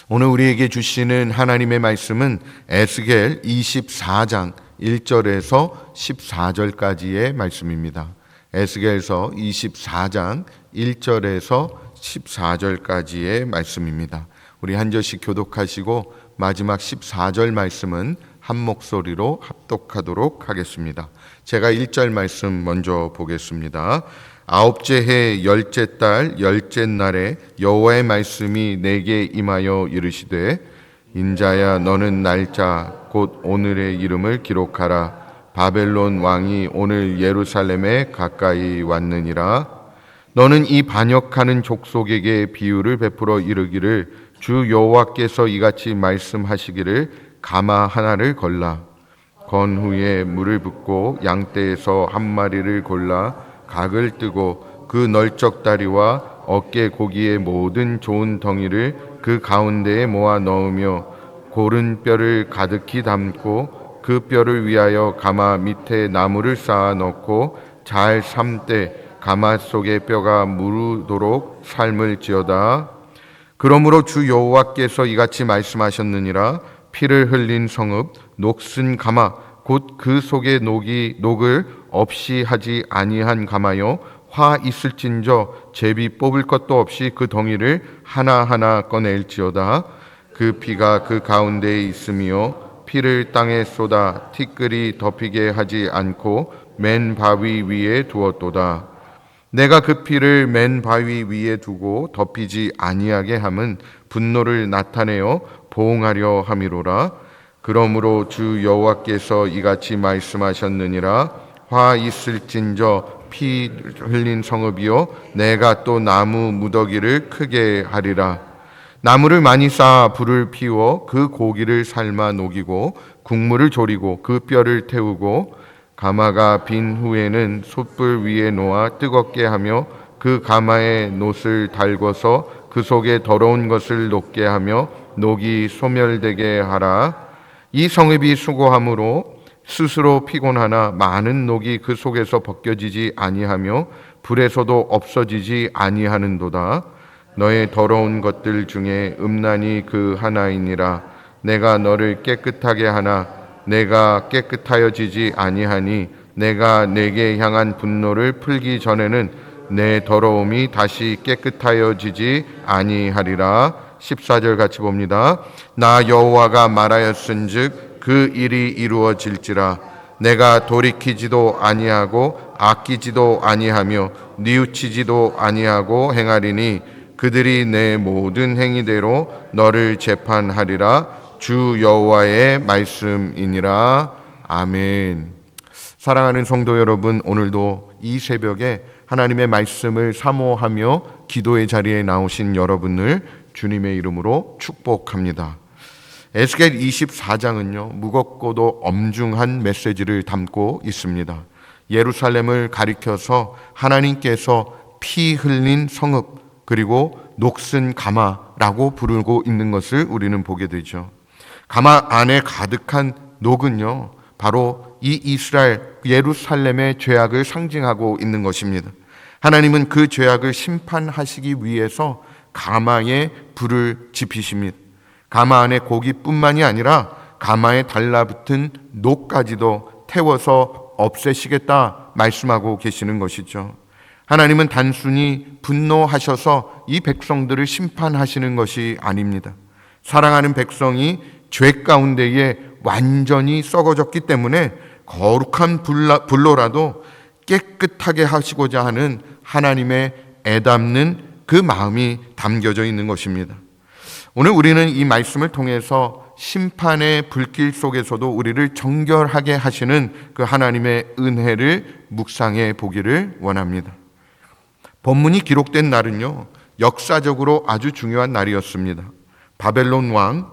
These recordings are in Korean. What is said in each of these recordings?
오늘 우리에게 주시는 하나님의 말씀은 에스겔 24장 1절에서 14절까지의 말씀입니다. 에스겔서 24장 1절에서 14절까지의 말씀입니다. 우리 한 절씩 교독하시고 마지막 14절 말씀은 한 목소리로 합독하도록 하겠습니다. 제가 1절 말씀 먼저 보겠습니다. 아홉째 해 열째 달 열째 날에 여호와의 말씀이 내게 임하여 이르시되 인자야 너는 날짜 곧 오늘의 이름을 기록하라. 바벨론 왕이 오늘 예루살렘에 가까이 왔느니라. 너는 이 반역하는 족속에게 비유를 베풀어 이르기를 주 여호와께서 이같이 말씀하시기를 가마 하나를 걸라. 건 후에 물을 붓고 양떼에서 한 마리를 골라 각을 뜨고 그 널쩍 다리와 어깨 고기의 모든 좋은 덩이를 그 가운데에 모아 넣으며 고른 뼈를 가득히 담고 그 뼈를 위하여 가마 밑에 나무를 쌓아 넣고 잘 삶되 가마 속의 뼈가 무르도록 삶을지어다. 그러므로 주 여호와께서 이같이 말씀하셨느니라. 피를 흘린 성읍 녹슨 가마 곧 그 속에 녹을 없이 하지 아니한 가마요 화 있을진저 제비 뽑을 것도 없이 그 덩이를 하나하나 꺼낼지어다. 그 피가 그 가운데에 있으며 피를 땅에 쏟아 티끌이 덮이게 하지 않고 맨 바위 위에 두었도다. 내가 그 피를 맨 바위 위에 두고 덮이지 아니하게 함은 분노를 나타내어 보응하려 함이로라. 그러므로 주 여호와께서 이같이 말씀하셨느니라. 화 있을진저 피 흘린 성읍이요 내가 또 나무 무더기를 크게 하리라. 나무를 많이 쌓아 불을 피워 그 고기를 삶아 녹이고 국물을 졸이고 그 뼈를 태우고 가마가 빈 후에는 솥불 위에 놓아 뜨겁게 하며 그 가마에 놋을 달궈서 그 속에 더러운 것을 녹게 하며 녹이 소멸되게 하라. 이 성읍이 수고함으로 스스로 피곤하나 많은 녹이 그 속에서 벗겨지지 아니하며 불에서도 없어지지 아니하는도다. 너의 더러운 것들 중에 음란이 그 하나이니라. 내가 너를 깨끗하게 하나 내가 깨끗하여지지 아니하니 내가 내게 향한 분노를 풀기 전에는 내 더러움이 다시 깨끗하여지지 아니하리라. 14절 같이 봅니다. 나 여호와가 말하였은즉 그 일이 이루어질지라. 내가 돌이키지도 아니하고 아끼지도 아니하며 뉘우치지도 아니하고 행하리니 그들이 내 모든 행위대로 너를 재판하리라. 주 여호와의 말씀이니라. 아멘. 사랑하는 성도 여러분, 오늘도 이 새벽에 하나님의 말씀을 사모하며 기도의 자리에 나오신 여러분을 주님의 이름으로 축복합니다. 에스겔 24장은요 무겁고도 엄중한 메시지를 담고 있습니다. 예루살렘을 가리켜서 하나님께서 피 흘린 성읍 그리고 녹슨 가마라고 부르고 있는 것을 우리는 보게 되죠. 가마 안에 가득한 녹은요 바로 이 이스라엘 예루살렘의 죄악을 상징하고 있는 것입니다. 하나님은 그 죄악을 심판하시기 위해서 가마에 불을 지피십니다. 가마 안에 고기뿐만이 아니라 가마에 달라붙은 녹까지도 태워서 없애시겠다 말씀하고 계시는 것이죠. 하나님은 단순히 분노하셔서 이 백성들을 심판하시는 것이 아닙니다. 사랑하는 백성이 죄 가운데에 완전히 썩어졌기 때문에 거룩한 불로라도 깨끗하게 하시고자 하는 하나님의 애담는 그 마음이 담겨져 있는 것입니다. 오늘 우리는 이 말씀을 통해서 심판의 불길 속에서도 우리를 정결하게 하시는 그 하나님의 은혜를 묵상해 보기를 원합니다. 본문이 기록된 날은요 역사적으로 아주 중요한 날이었습니다. 바벨론 왕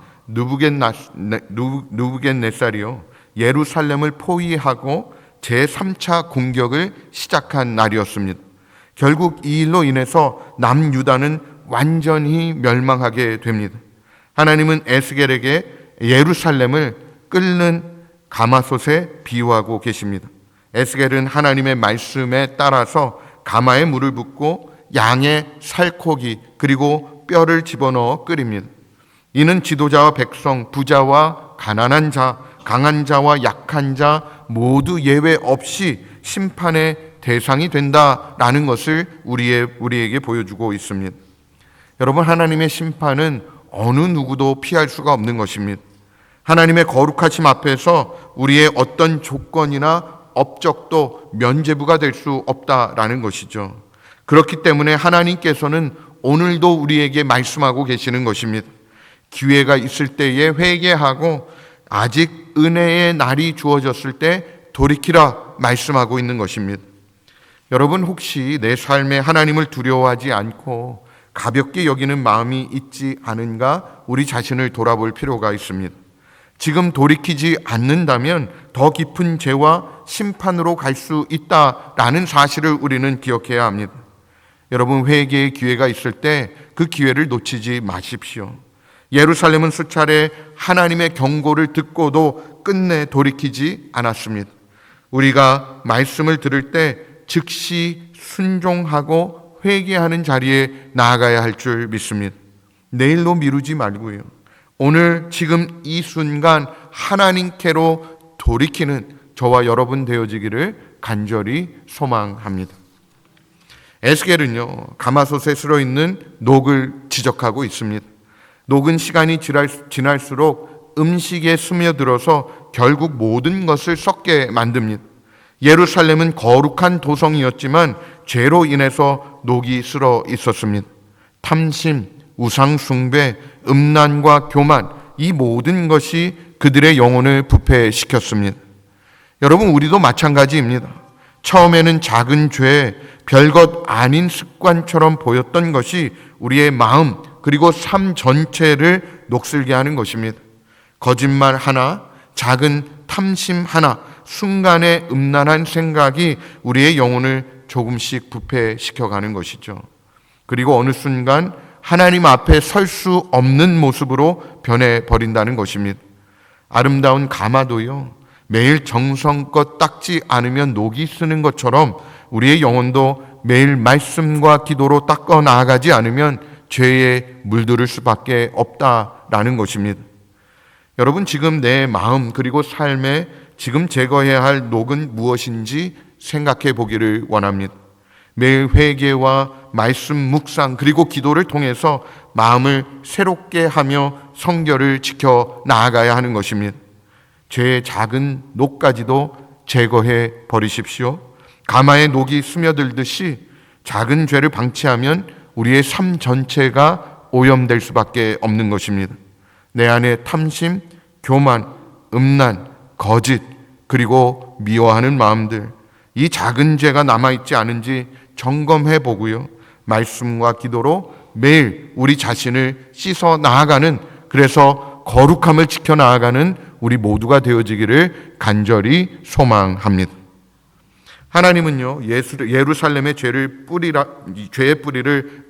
느부갓네살이요 예루살렘을 포위하고 제3차 공격을 시작한 날이었습니다. 결국 이 일로 인해서 남유다는 완전히 멸망하게 됩니다. 하나님은 에스겔에게 예루살렘을 끓는 가마솥에 비유하고 계십니다. 에스겔은 하나님의 말씀에 따라서 가마에 물을 붓고 양의 살코기 그리고 뼈를 집어넣어 끓입니다. 이는 지도자와 백성, 부자와 가난한 자, 강한 자와 약한 자 모두 예외 없이 심판의 대상이 된다라는 것을 우리에게 보여주고 있습니다. 여러분, 하나님의 심판은 어느 누구도 피할 수가 없는 것입니다. 하나님의 거룩하심 앞에서 우리의 어떤 조건이나 업적도 면죄부가 될 수 없다라는 것이죠. 그렇기 때문에 하나님께서는 오늘도 우리에게 말씀하고 계시는 것입니다. 기회가 있을 때에 회개하고 아직 은혜의 날이 주어졌을 때 돌이키라 말씀하고 있는 것입니다. 여러분, 혹시 내 삶에 하나님을 두려워하지 않고 가볍게 여기는 마음이 있지 않은가 우리 자신을 돌아볼 필요가 있습니다. 지금 돌이키지 않는다면 더 깊은 죄와 심판으로 갈 수 있다라는 사실을 우리는 기억해야 합니다. 여러분, 회개의 기회가 있을 때 그 기회를 놓치지 마십시오. 예루살렘은 수차례 하나님의 경고를 듣고도 끝내 돌이키지 않았습니다. 우리가 말씀을 들을 때 즉시 순종하고 회개하는 자리에 나아가야 할 줄 믿습니다. 내일로 미루지 말고요. 오늘 지금 이 순간 하나님께로 돌이키는 저와 여러분 되어지기를 간절히 소망합니다. 에스겔은요, 가마솥에 쓸어 있는 녹을 지적하고 있습니다. 녹은 시간이 지날수록 음식에 스며들어서 결국 모든 것을 썩게 만듭니다. 예루살렘은 거룩한 도성이었지만 죄로 인해서 녹이 쓸어 있었습니다. 탐심, 우상 숭배, 음란과 교만, 이 모든 것이 그들의 영혼을 부패시켰습니다. 여러분, 우리도 마찬가지입니다. 처음에는 작은 죄, 별것 아닌 습관처럼 보였던 것이 우리의 마음 그리고 삶 전체를 녹슬게 하는 것입니다. 거짓말 하나, 작은 탐심 하나, 순간의 음란한 생각이 우리의 영혼을 조금씩 부패시켜가는 것이죠. 그리고 어느 순간 하나님 앞에 설 수 없는 모습으로 변해버린다는 것입니다. 아름다운 가마도요, 매일 정성껏 닦지 않으면 녹이 쓰는 것처럼 우리의 영혼도 매일 말씀과 기도로 닦아 나아가지 않으면 죄에 물들을 수밖에 없다라는 것입니다. 여러분, 지금 내 마음 그리고 삶에 지금 제거해야 할 녹은 무엇인지 생각해 보기를 원합니다. 매일 회개와 말씀 묵상 그리고 기도를 통해서 마음을 새롭게 하며 성결을 지켜 나아가야 하는 것입니다. 죄의 작은 녹까지도 제거해 버리십시오. 가마에 녹이 스며들듯이 작은 죄를 방치하면 우리의 삶 전체가 오염될 수밖에 없는 것입니다. 내 안에 탐심, 교만, 음란, 거짓, 그리고 미워하는 마음들, 이 작은 죄가 남아있지 않은지 점검해 보고요. 말씀과 기도로 매일 우리 자신을 씻어 나아가는, 그래서 거룩함을 지켜 나아가는 우리 모두가 되어지기를 간절히 소망합니다. 하나님은요, 예루살렘의 죄의 뿌리를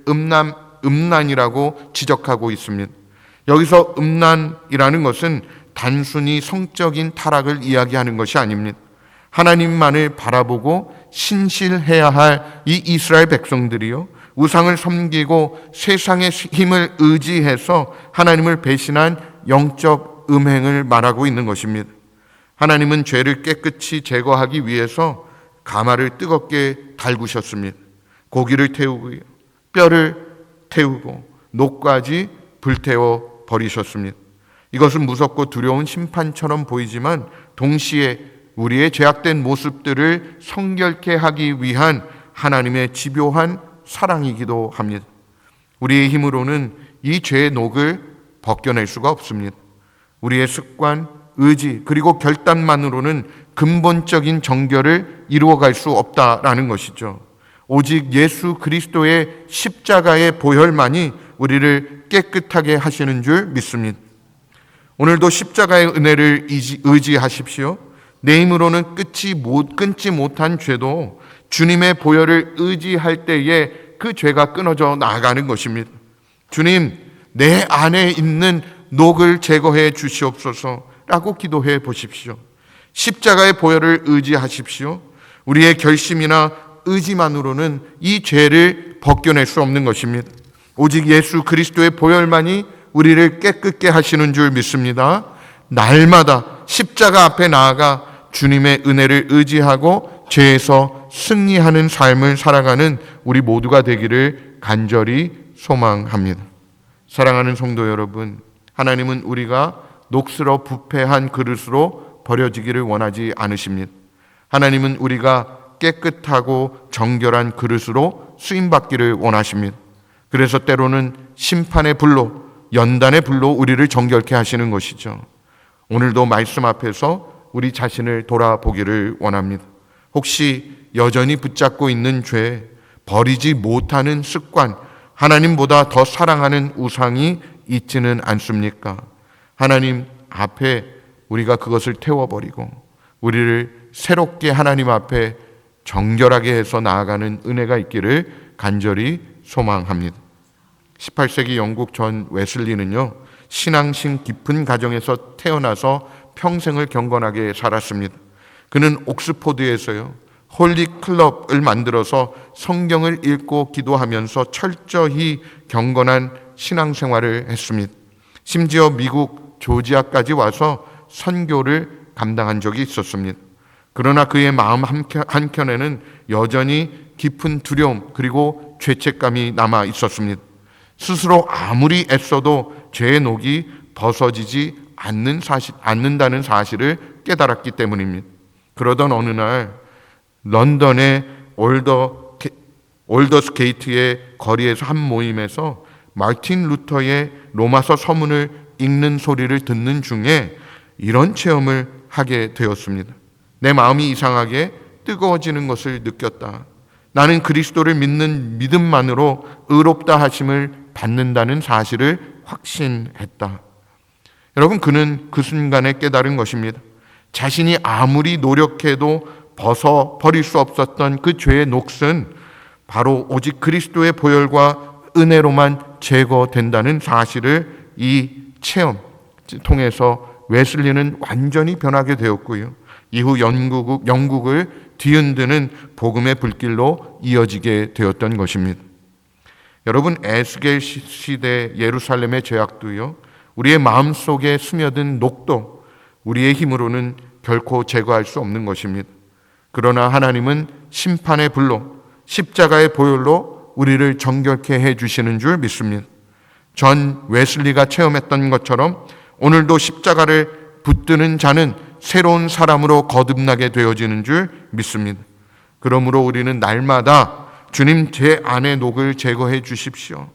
음란이라고 지적하고 있습니다. 여기서 음란이라는 것은 단순히 성적인 타락을 이야기하는 것이 아닙니다. 하나님만을 바라보고 신실해야 할 이 이스라엘 백성들이요, 우상을 섬기고 세상의 힘을 의지해서 하나님을 배신한 영적 음행을 말하고 있는 것입니다. 하나님은 죄를 깨끗이 제거하기 위해서 가마를 뜨겁게 달구셨습니다. 고기를 태우고요, 뼈를 태우고 녹까지 불태워 버리셨습니다. 이것은 무섭고 두려운 심판처럼 보이지만 동시에 우리의 죄악된 모습들을 성결케 하기 위한 하나님의 집요한 사랑이기도 합니다. 우리의 힘으로는 이 죄의 녹을 벗겨낼 수가 없습니다. 우리의 습관, 의지, 그리고 결단만으로는 근본적인 정결을 이루어갈 수 없다라는 것이죠. 오직 예수 그리스도의 십자가의 보혈만이 우리를 깨끗하게 하시는 줄 믿습니다. 오늘도 십자가의 은혜를 의지하십시오. 내 힘으로는 끊지 못한 죄도 주님의 보혈을 의지할 때에 그 죄가 끊어져 나가는 것입니다. 주님, 내 안에 있는 녹을 제거해 주시옵소서라고 기도해 보십시오. 십자가의 보혈을 의지하십시오. 우리의 결심이나 의지만으로는 이 죄를 벗겨낼 수 없는 것입니다. 오직 예수 그리스도의 보혈만이 우리를 깨끗게 하시는 줄 믿습니다. 날마다 십자가 앞에 나아가 주님의 은혜를 의지하고 죄에서 승리하는 삶을 살아가는 우리 모두가 되기를 간절히 소망합니다. 사랑하는 성도 여러분, 하나님은 우리가 녹슬어 부패한 그릇으로 버려지기를 원하지 않으십니다. 하나님은 우리가 깨끗하고 정결한 그릇으로 쓰임받기를 원하십니다. 그래서 때로는 심판의 불로, 연단의 불로 우리를 정결케 하시는 것이죠. 오늘도 말씀 앞에서 우리 자신을 돌아보기를 원합니다. 혹시 여전히 붙잡고 있는 죄, 버리지 못하는 습관, 하나님보다 더 사랑하는 우상이 있지는 않습니까? 하나님 앞에 우리가 그것을 태워버리고 우리를 새롭게 하나님 앞에 정결하게 해서 나아가는 은혜가 있기를 간절히 소망합니다. 18세기 영국 전 웨슬리는요, 신앙심 깊은 가정에서 태어나서 평생을 경건하게 살았습니다. 그는 옥스포드에서요, 홀리 클럽을 만들어서 성경을 읽고 기도하면서 철저히 경건한 신앙생활을 했습니다. 심지어 미국 조지아까지 와서 선교를 감당한 적이 있었습니다. 그러나 그의 마음 한켠에는 여전히 깊은 두려움 그리고 죄책감이 남아 있었습니다. 스스로 아무리 애써도 죄의 녹이 벗어지지 않는다는 사실을 깨달았기 때문입니다. 그러던 어느 날 런던의 올더스 게이트의 거리에서 한 모임에서 마틴 루터의 로마서 서문을 읽는 소리를 듣는 중에 이런 체험을 하게 되었습니다. 내 마음이 이상하게 뜨거워지는 것을 느꼈다. 나는 그리스도를 믿는 믿음만으로 의롭다 하심을 받는다는 사실을 확신했다. 여러분, 그는 그 순간에 깨달은 것입니다. 자신이 아무리 노력해도 벗어버릴 수 없었던 그 죄의 녹슨 바로 오직 그리스도의 보혈과 은혜로만 제거된다는 사실을 이 체험 통해서 웨슬리는 완전히 변하게 되었고요. 이후 영국을 뒤흔드는 복음의 불길로 이어지게 되었던 것입니다. 여러분, 에스겔 시대 예루살렘의 죄악도요, 우리의 마음속에 스며든 녹도 우리의 힘으로는 결코 제거할 수 없는 것입니다. 그러나 하나님은 심판의 불로, 십자가의 보혈로 우리를 정결케 해주시는 줄 믿습니다. 전 웨슬리가 체험했던 것처럼 오늘도 십자가를 붙드는 자는 새로운 사람으로 거듭나게 되어지는 줄 믿습니다. 그러므로 우리는 날마다 주님, 제 안의 녹을 제거해 주십시오.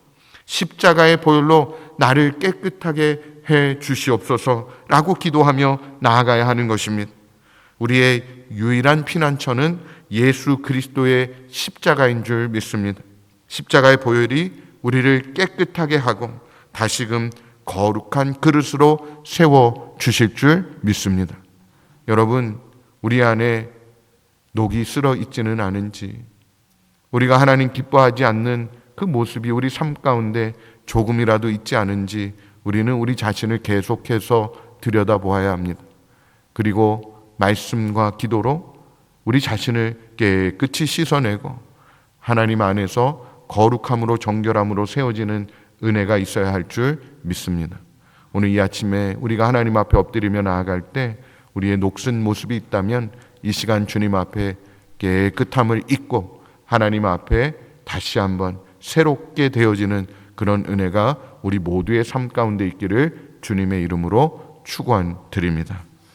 십자가의 보혈로 나를 깨끗하게 해 주시옵소서라고 기도하며 나아가야 하는 것입니다. 우리의 유일한 피난처는 예수 그리스도의 십자가인 줄 믿습니다. 십자가의 보혈이 우리를 깨끗하게 하고 다시금 거룩한 그릇으로 세워 주실 줄 믿습니다. 여러분, 우리 안에 녹이 쓸어 있지는 않은지, 우리가 하나님 기뻐하지 않는 그 모습이 우리 삶 가운데 조금이라도 있지 않은지 우리는 우리 자신을 계속해서 들여다보아야 합니다. 그리고 말씀과 기도로 우리 자신을 깨끗이 씻어내고 하나님 안에서 거룩함으로 정결함으로 세워지는 은혜가 있어야 할 줄 믿습니다. 오늘 이 아침에 우리가 하나님 앞에 엎드리며 나아갈 때 우리의 녹슨 모습이 있다면 이 시간 주님 앞에 깨끗함을 잊고 하나님 앞에 다시 한번 새롭게 되어지는 그런 은혜가 우리 모두의 삶 가운데 있기를 주님의 이름으로 축원드립니다.